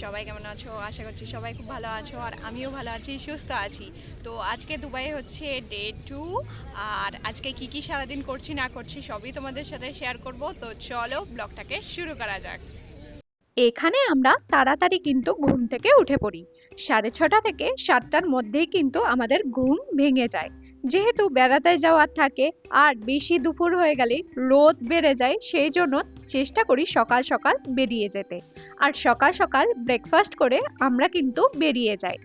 সবাই কেমন আছো? আশা করছি সবাই খুব ভালো আছো, আর আমিও ভালো আছি, সুস্থ আছি। তো আজকে দুবাই হচ্ছে ডে 2, আর আজকে কি কি সারাদিন করছি না করছি সবই তোমাদের সাথে শেয়ার করব। তো চলো ব্লগটাকে শুরু করা যাক। এখানে আমরা তাড়াতাড়ি কিন্তু ঘুম থেকে উঠে পড়ি। 6:30 থেকে 7টার মধ্যেই কিন্তু আমাদের ঘুম ভেঙে যায়। যেহেতু বেড়াতে যাওয়ার থাকে আর বেশি দুপুর হয়ে গেলে রোদ বেড়ে যায়, সেই জন্য চেষ্টা করি সকাল সকাল বেরিয়ে যেতে। আর সকাল সকাল ব্রেকফাস্ট করে আমরা কিন্তু বেরিয়ে যাই।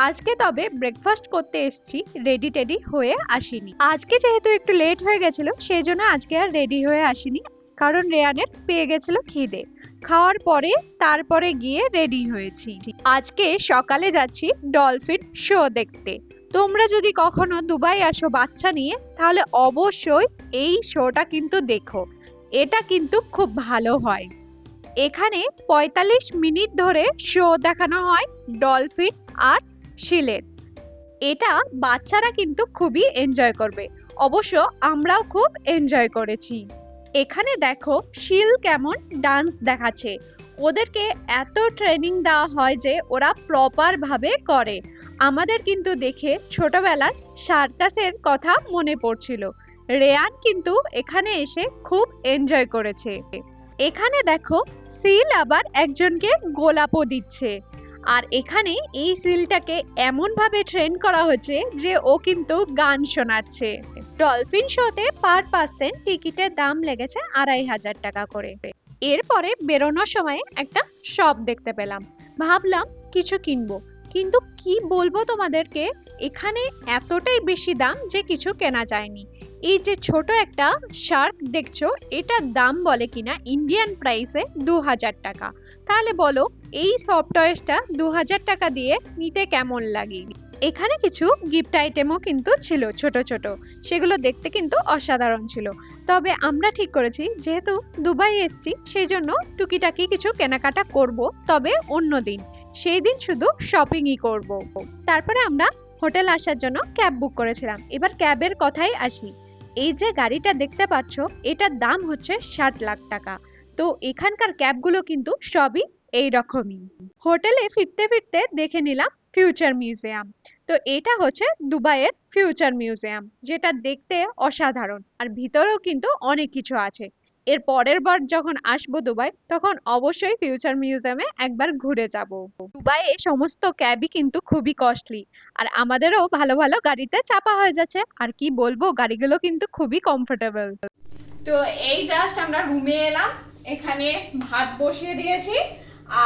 আজকে তবে ব্রেকফাস্ট করতে এসেছি, রেডি টেডি হয়ে আসিনি। আজকে যেহেতু একটু লেট হয়ে গেছিল, সেই জন্য আজকে আর রেডি হয়ে আসিনি, কারণ রেয়ানের পেয়ে গেছিল খিদে। খাওয়ার পরে তারপরে গিয়ে রেডি হয়েছি। আজকে সকালে যাচ্ছি ডলফিন শো দেখতে। তোমরা যদি কখনো দুবাই আসো বাচ্চা নিয়ে, তাহলে অবশ্যই এই শোটা কিন্তু দেখো। এটা কিন্তু খুব ভালো হয়। এখানে ৪৫ মিনিট ধরে শো দেখানো হয় ডলফিন আর শিলের। এটা বাচ্চারা কিন্তু খুবই এনজয় করবে। অবশ্য আমরাও খুব এনজয় করেছি। এখানে দেখো শিল কেমন ডান্স দেখাচ্ছে। ওদেরকে এত ট্রেনিং দেওয়া হয় যে ওরা প্রপার ভাবে করে। আমাদের কিন্তু দেখে ছোটবেলার সার্কাসের কথা মনে পড়ছিল। রেয়ান কিন্তু এখানে এসে খুব এনজয় করেছে। এখানে দেখো সিল আবার একজনকে গোলাপও দিচ্ছে। আর এখানে এই সিলটাকে এমন ভাবে ট্রেন করা হয়েছে যে ও কিন্তু গান শোনাচ্ছে। ডলফিন শোতে পার পার্সন টিকিটের দাম লেগেছে ২৫০০ টাকা করে। এরপরে বেরোনোর সময় একটা শপ দেখতে পেলাম, ভাবলাম কিছু কিনবো, কিন্তু কি বলবো তোমাদেরকে, এখানে এতটাই বেশি দাম যে কিছু কেনা যায়নি। এই যে ছোট একটা শার্ক দেখছো, এটার দাম বলে কিনা ইন্ডিয়ান প্রাইসে ২০০০ টাকা। তাহলে বলো এই সফট টয়েসটা ২০০০ টাকা দিয়ে নিতে কেমন লাগে। এখানে কিছু গিফট আইটেমও কিন্তু ছিল ছোট ছোট, সেগুলো দেখতে কিন্তু অসাধারণ ছিল। তবে আমরা ঠিক করেছি যেহেতু দুবাই এসছি, সেই জন্য টুকিটাকি কিছু কেনাকাটা করব, তবে অন্য দিন, সেই দিন শুধু শপিংই করব। তারপরে আমরা হোটেল আসার জন্য ক্যাব বুক করেছিলাম। এবার ক্যাবের কথাই আসি। এই যে গাড়িটা দেখতে পাচ্ছ, এটার দাম হচ্ছে 60 লাখ টাকা। তো এখানকার ক্যাবগুলো কিন্তু সবই এই রকমই। হোটেলে ফিরতে ফিরতে দেখে নিলাম ফিউচার মিউজিয়াম। তো এটা হচ্ছে দুবাইয়ের ফিউচার মিউজিয়াম, যেটা দেখতে অসাধারণ, আর ভিতরেও কিন্তু অনেক কিছু আছে। এর পরের বার যখন আসবো দুবাই, তখন অবশ্যই ফিউচার মিউজিয়ামে একবার ঘুরে যাব। দুবাইয়ে সমস্ত ক্যাবই কিন্তু খুবই কস্টলি, আর আমাদেরও ভালো ভালো গাড়িতে চাপা হয়ে যাচ্ছে। আর কি বলবো, গাড়িগুলো কিন্তু খুবই কমফোর্টেবল। তো এই জাস্ট আমরা রুমে এলাম, এখানে ভাত বসিয়ে দিয়েছি,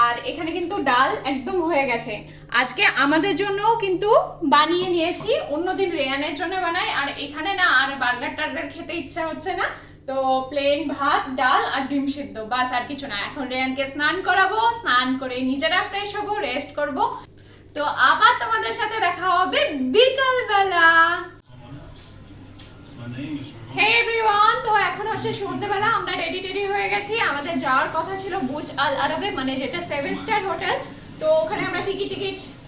আর এখানে কিন্তু ডাল একদম হয়ে গেছে। আজকে আমাদের জন্যও কিন্তু বানিয়ে নিয়েছি, অন্যদিন রেয়ানের জন্য বানাই। আর এখানে না আর বার্গার টার্গার খেতে ইচ্ছা হচ্ছে না, তো প্লেন ভাত ডাল আর ডিম সিদ্ধ, বাস আর কিছু না। এখন রেয়ানকে স্নান করাবো, স্নান করে নিজেরা ফ্রেশ হবো, রেস্ট করব। তো আবার তোমাদের সাথে দেখা হবে বিকাল বেলা। হে এভরিওয়ান, তো এখন হচ্ছে সন্ধ্যেবেলা, আমরা রেডি টেডি হয়ে গেছি। আমাদের যাওয়ার কথা ছিল বুজ আল আরবে, মানে যেটা 7 স্টার হোটেল। তো ওখানে আমরা টিকিট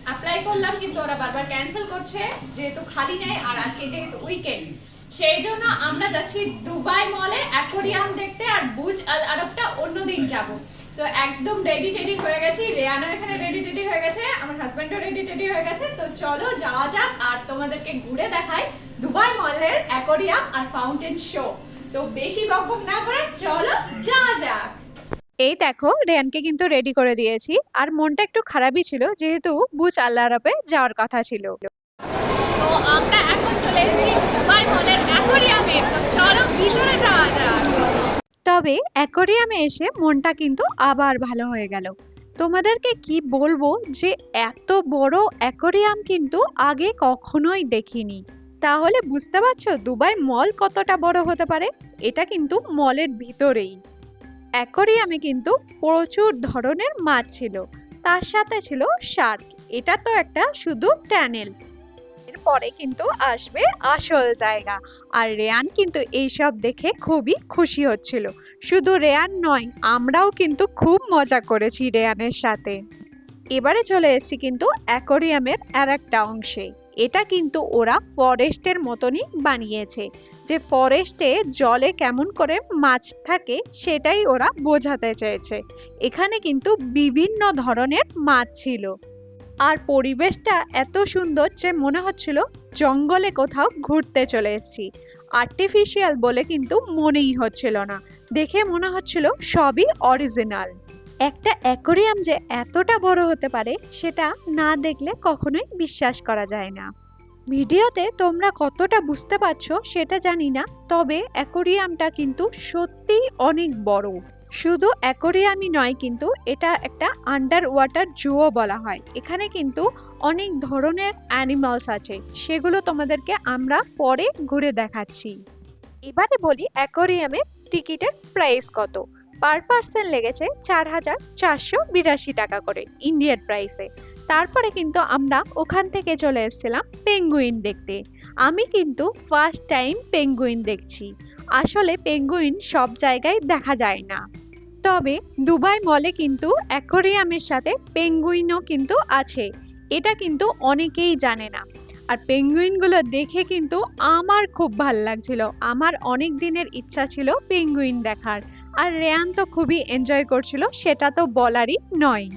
অ্যাপ্লাই করলাম, কিন্তু ওরা বারবার ক্যান্সেল করছে, যেহেতু খালি নেই। আর আজকে যেহেতু উইকেন্ড, সেই জন্য আমরা যাচ্ছি দুবাই মলে অ্যাকোরিয়াম দেখতে, আর বুজ আল আরবটা অন্যদিন যাব। তো একদম রেডি টেডি হয়ে গেছি, রেয়ানও এখানে রেডি টেডি হয়ে গেছে, আমার হাজব্যান্ডও রেডি টেডি হয়ে গেছে। তো চলো যাওয়া যাক, আর তোমাদেরকে ঘুরে দেখাই দুবাই মলের অ্যাকোরিয়াম আর ফাউন্টেন শো। তো বেশি বকবক না করে চলো যাওয়া যাক। এই দেখো রেয়ানকে কিন্তু রেডি করে দিয়েছি, আর মনটা একটু খারাপই ছিল যেহেতু বুজ আল আরবে যাওয়ার কথা ছিল। তো আমরা এখন চলে এসেছি দুবাই মলের অ্যাকোরিয়ামে, তো চলো ভিতরে যাওয়া যাক। তবে অ্যাকোরিয়ামে এসে মনটা কিন্তু আবার ভালো হয়ে গেল। তোমাদেরকে কি বলবো যে এত বড় অ্যাকোরিয়াম কিন্তু আগে কখনোই দেখিনি। তাহলে বুঝতে পারছো দুবাই মল কতটা বড় হতে পারে। এটা কিন্তু মলের ভিতরেই। অ্যাকোরিয়ামে কিন্তু প্রচুর ধরনের মাছ ছিল, তার সাথে ছিল শার্ক। এটা তো একটা শুধু ট্যানেল, এরপরে কিন্তু আসবে আসল জায়গা। আর রেয়ান কিন্তু এইসব দেখে খুবই খুশি হচ্ছিল। শুধু রেয়ান নয়, আমরাও কিন্তু খুব মজা করেছি রেয়ানের সাথে। এবারে চলে এসেছি কিন্তু অ্যাকোরিয়ামের আর একটা অংশে। এটা কিন্তু ওরা ফরেস্টের মতনই বানিয়েছে, যে ফরেস্টে জলে কেমন করে মাছ থাকে সেটাই ওরা বোঝাতে চেয়েছে। এখানে কিন্তু বিভিন্ন ধরনের মাছ ছিল, আর পরিবেশটা এত সুন্দর যে মনে হচ্ছিল জঙ্গলে কোথাও ঘুরতে চলে এসেছি। আর্টিফিশিয়াল বলে কিন্তু মনেই হচ্ছিল না, দেখে মনে হচ্ছিল সবই অরিজিনাল। একটা অ্যাকোরিয়াম যে এতটা বড় হতে পারে সেটা না দেখলে কখনোই বিশ্বাস করা যায় না। ভিডিওতে তোমরা কতটা বুঝতে পারছো সেটা জানি না, তবে অ্যাকোরিয়ামটা কিন্তু সত্যিই অনেক বড়। শুধু অ্যাকোরিয়ামই নয়, কিন্তু এটা একটা আন্ডার ওয়াটার জুও বলা হয়। এখানে কিন্তু অনেক ধরনের অ্যানিমালস আছে, সেগুলো তোমাদেরকে আমরা পরে ঘুরে দেখাচ্ছি। এবারে বলি অ্যাকোরিয়ামের টিকিটের প্রাইস কত। পার পার্সন লেগেছে 4,482 টাকা করে ইন্ডিয়ান প্রাইসে। তারপরে কিন্তু আমরা ওখান থেকে চলে এসেছিলাম পেঙ্গুইন দেখতে। আমি কিন্তু ফার্স্ট টাইম পেঙ্গুইন দেখছি। আসলে পেঙ্গুইন সব জায়গায় দেখা যায় না, তবে দুবাই মলে কিন্তু অ্যাকোরিয়ামের সাথে পেঙ্গুইনও কিন্তু আছে, এটা কিন্তু অনেকেই জানে না। আর পেঙ্গুইনগুলো দেখে কিন্তু আমার খুব ভাল লাগছিল। আমার অনেক দিনের ইচ্ছা ছিল পেঙ্গুইন দেখার, আর রেয়ান তো খুবই এনজয় করছিল, সেটা তো বলারই নয়।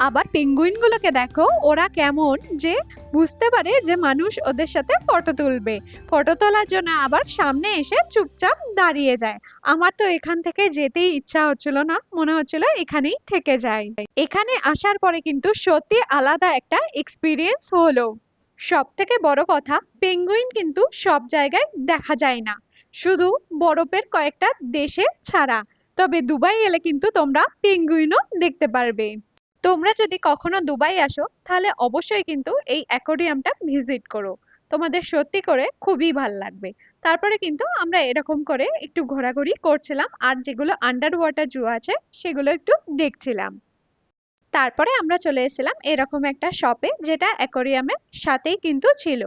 আবার পেঙ্গুইনগুলোকে দেখো ওরা কেমন যে বুঝতে পারে যে মানুষ ওদের সাথে ফটো তুলবে, ফটো তোলার জন্য আবার সামনে এসে চুপচাপ দাঁড়িয়ে যায়। আমার তো এখান থেকে যেতেই ইচ্ছা হচ্ছিল না, মনে হচ্ছিল এখানেই থেকে যাই। এখানে আসার পরে কিন্তু সত্যি আলাদা একটা এক্সপিরিয়েন্স হলো। সব থেকে বড় কথা, পেঙ্গুইন কিন্তু সব জায়গায় দেখা যায় না, শুধু বরফের কয়েকটা দেশে ছাড়া। তবে দুবাই এলে কিন্তু তোমরা পেঙ্গুইনও দেখতে পারবে। তোমরা যদি কখনো দুবাই আসো তাহলে অবশ্যই কিন্তু এই অ্যাকোরিয়ামটা ভিজিট করো, তোমাদের সত্যি করে খুবই ভাল লাগবে। তারপরে কিন্তু আমরা এরকম করে একটু ঘোরাঘুরি করছিলাম, আর যেগুলো আন্ডার ওয়াটার জু আছে সেগুলো একটু দেখছিলাম। তারপরে আমরা চলে এসেছিলাম এরকম একটা শপে, যেটা অ্যাকোরিয়ামের সাথেই কিন্তু ছিল।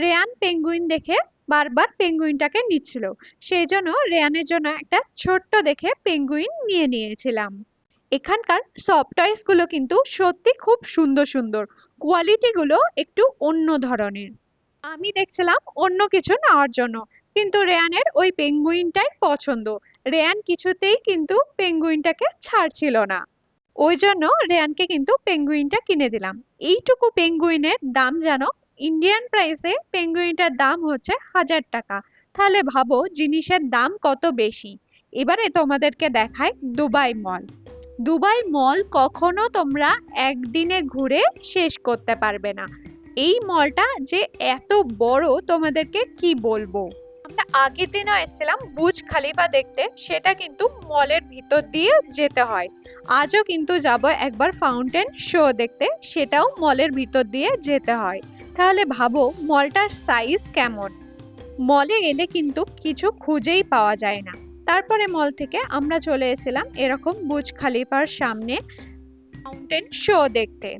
রেয়ান পেঙ্গুইন দেখে বারবার পেঙ্গুইনটাকে নিচ্ছিল, সেই জন্য রেয়ানের জন্য একটা ছোট্ট দেখে পেঙ্গুইন নিয়ে নিয়েছিলাম। এখানকার সফট টয়েস গুলো কিন্তু সত্যি খুব সুন্দর সুন্দর, কোয়ালিটি গুলো একটু অন্য ধরনের। আমি দেখছিলাম অন্য কিছু নেওয়ার জন্য, কিন্তু রেয়ানের ওই পেঙ্গুইনটাই পছন্দ। রেয়ান কিছুতেই কিন্তু পেঙ্গুইনটাকে ছাড়ছিল না, ওই জন্য রেয়ানকে কিন্তু পেঙ্গুইনটা কিনে দিলাম। এইটুকু পেঙ্গুইনের দাম জানো, ইন্ডিয়ান প্রাইসে পেঙ্গুইনটার দাম হচ্ছে 1,000 টাকা। তাহলে ভাবো জিনিসের দাম কত বেশি। এবারে তোমাদেরকে দেখাই দুবাই মল। দুবাই মল কখনো তোমরা একদিনে ঘুরে শেষ করতে পারবে না। এই মলটা যে এত বড় তোমাদেরকে কি বলবো। আমরা আগের দিনও এসেছিলাম বুর্জ খলিফা দেখতে, সেটা কিন্তু মলের ভিতর দিয়ে যেতে হয়। আজও কিন্তু যাব একবার ফাউন্টেন শো দেখতে, সেটাও মলের ভিতর দিয়ে যেতে হয়। তাহলে ভাবো মলটার সাইজ কেমন। মলে এলে কিন্তু কিছু খুঁজেই পাওয়া যায় না। তারপরে মল থেকে আমরা চলে এসেছিলাম এরকম বুর্জ খলিফার সামনে ফাউন্টেন শো দেখতে।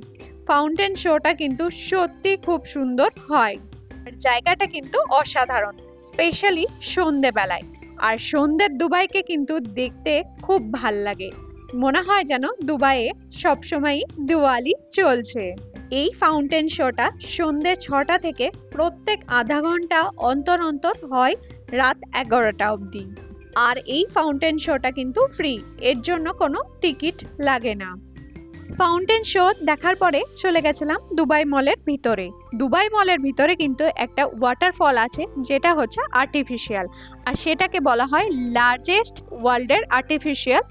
ফাউন্টেন শোটা কিন্তু সত্যি খুব সুন্দর হয়, আর জায়গাটা কিন্তু অসাধারণ, স্পেশালি সন্ধেবেলায়। আর সন্ধ্যের দুবাইকে কিন্তু দেখতে খুব ভাল লাগে, মনে হয় যেন দুবাইয়ে সবসময় দিওয়ালি চলছে। এই ফাউন্টেন শোটা সন্ধ্যে 6টা থেকে প্রত্যেক আধা ঘন্টা অন্তর অন্তর হয় রাত 11টা অবধি। আর এই ফাউন্টেন শোটা কিন্তু ফ্রি, এর জন্য কোনো টিকিট লাগে না। ফাউন্টেন শো দেখার পরে চলে গেছিলাম দুবাই মলের ভিতরে। দুবাই মলের ভিতরে কিন্তু একটা ওয়াটারফল আছে, যেটা হচ্ছে আর্টিফিশিয়াল, আর সেটাকে বলা হয় লার্জেস্ট ওয়ার্ল্ডের আর্টিফিশিয়াল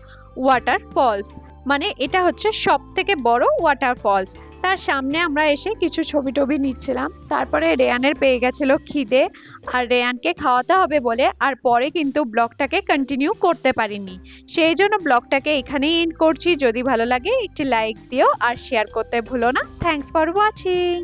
ওয়াটারফলস। মানে এটা হচ্ছে সব থেকে বড় ওয়াটারফলস। তার সামনে আমরা এসে কিছু ছবি টবি নিচ্ছিলাম। তারপরে রেয়ানের পেয়ে গেছিল খিদে, আর রেয়ানকে খাওয়াতে হবে বলে আর পরে কিন্তু ব্লগটাকে কন্টিনিউ করতে পারিনি, সেই জন্য ব্লগটাকে এখানেই এন্ড করছি। যদি ভালো লাগে একটি লাইক দিও আর শেয়ার করতে ভুলো না। Thanks for watching.